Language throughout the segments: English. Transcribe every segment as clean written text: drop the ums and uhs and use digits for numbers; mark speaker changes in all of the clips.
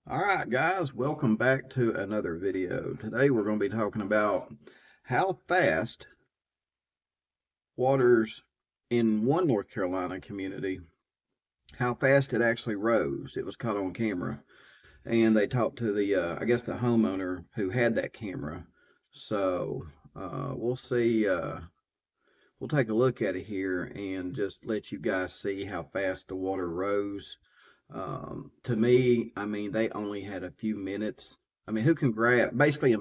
Speaker 1: All right, guys, welcome back to another video. Today we're going to be talking about how fast waters in one North Carolina community, how fast it actually rose. It was caught on camera, and they talked to I guess the homeowner who had that camera. So we'll see. We'll take a look at it here and just let you guys see how fast the water rose. To me, I mean, they only had a few minutes. I mean, who can grab basically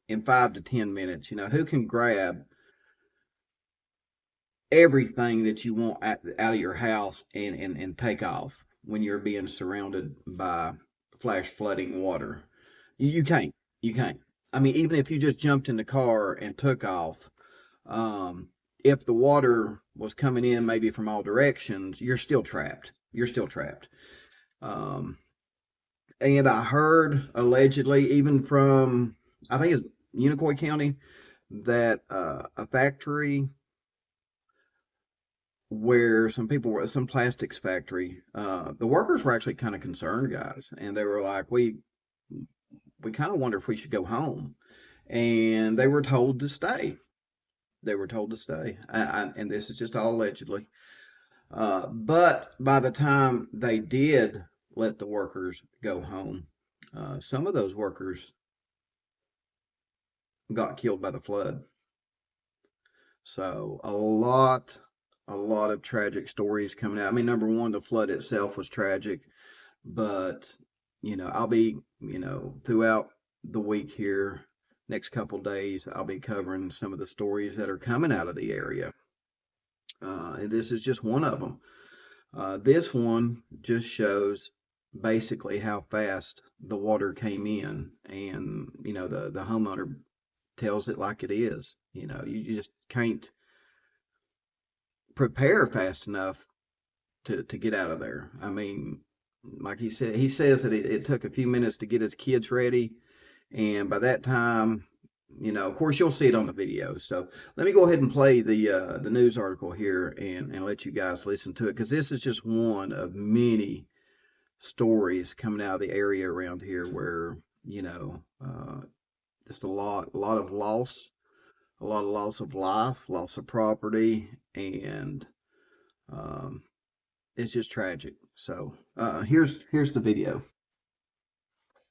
Speaker 1: in 5 to 10 minutes? Who can grab everything that you want out of your house and take off when you're being surrounded by flash flooding water? You can't. You can't. I mean, even if you just jumped in the car and took off, um, if the water was coming in maybe from all directions, you're still trapped. You're still trapped. Um, and I heard allegedly, even from I think it's Unicoi County, that a factory where some people were some plastics factory, the workers were actually kind of concerned, guys, and they were like, we kind of wonder if we should go home, and they were told to stay. They were told to stay, and this is just all allegedly. But by the time they did let the workers go home, some of those workers got killed by the flood. So a lot of tragic stories coming out. I mean, number one, the flood itself was tragic, but I'll be, throughout the week here, next couple days, I'll be covering some of the stories that are coming out of the area. And this is just one of them. This one just shows basically how fast the water came in, and the homeowner tells it like it is. You just can't prepare fast enough to get out of there. I mean, like he says that it took a few minutes to get his kids ready, and by that time, of course, you'll see it on the video. So let me go ahead and play the news article here and let you guys listen to it, because this is just one of many stories coming out of the area around here where just a lot of loss, a lot of loss of life, loss of property, and um, it's just tragic. So here's the video.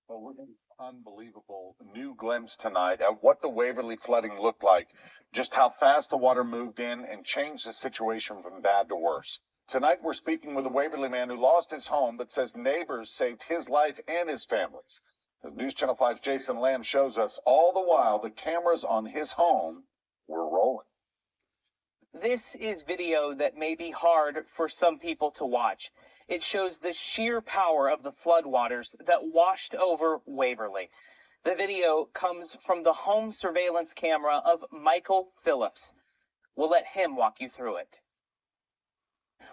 Speaker 2: Well, we're getting unbelievable new glimpse tonight at what the Waverly flooding looked like, just how fast the water moved in and changed the situation from bad to worse. Tonight, we're speaking with a Waverly man who lost his home but says neighbors saved his life and his family's. As News Channel 5's Jason Lamb shows us, all the while the cameras on his home were rolling.
Speaker 3: This is video that may be hard for some people to watch. It shows the sheer power of the floodwaters that washed over Waverly. The video comes from the home surveillance camera of Michael Phillips. We'll let him walk you through it.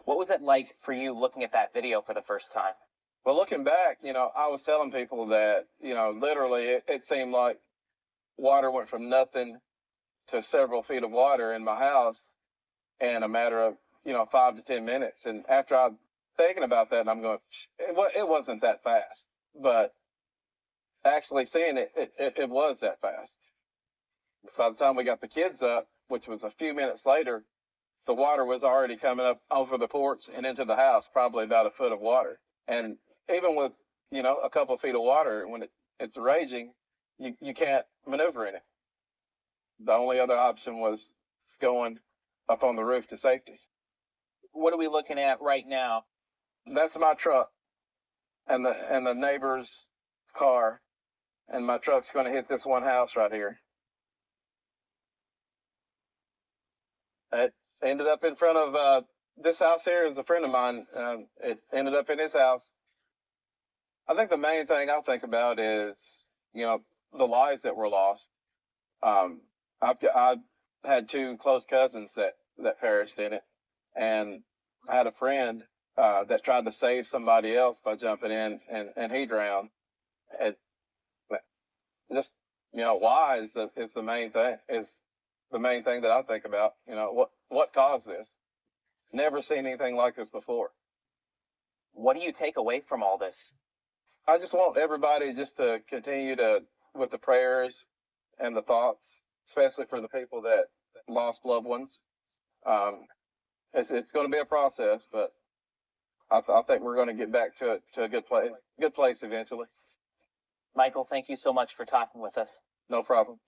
Speaker 3: What was it like for you looking at that video for the first time?
Speaker 4: Well, looking back, I was telling people that, literally it seemed like water went from nothing to several feet of water in my house in a matter of, 5 to 10 minutes. And after I'm thinking about that, I'm going, it wasn't that fast. But actually seeing it was that fast. By the time we got the kids up, which was a few minutes later, the water was already coming up over the porch and into the house, probably about a foot of water. And even with, a couple of feet of water, when it's raging, you can't maneuver in it. The only other option was going up on the roof to safety.
Speaker 3: What are we looking at right now?
Speaker 4: That's my truck and the neighbor's car, and my truck's going to hit this one house right here. It ended up in front of this house here is a friend of mine. It ended up in his house. I think the main thing I think about is, the lives that were lost. I had two close cousins that perished in it, and I had a friend that tried to save somebody else by jumping in, and he drowned. It just why is the main thing that I think about. What caused this? Never seen anything like this before.
Speaker 3: What do you take away from all this?
Speaker 4: I just want everybody just to continue with the prayers and the thoughts, especially for the people that lost loved ones. It's going to be a process, but I think we're going to get back to a good place eventually.
Speaker 3: Michael, thank you so much for talking with us.
Speaker 4: No problem.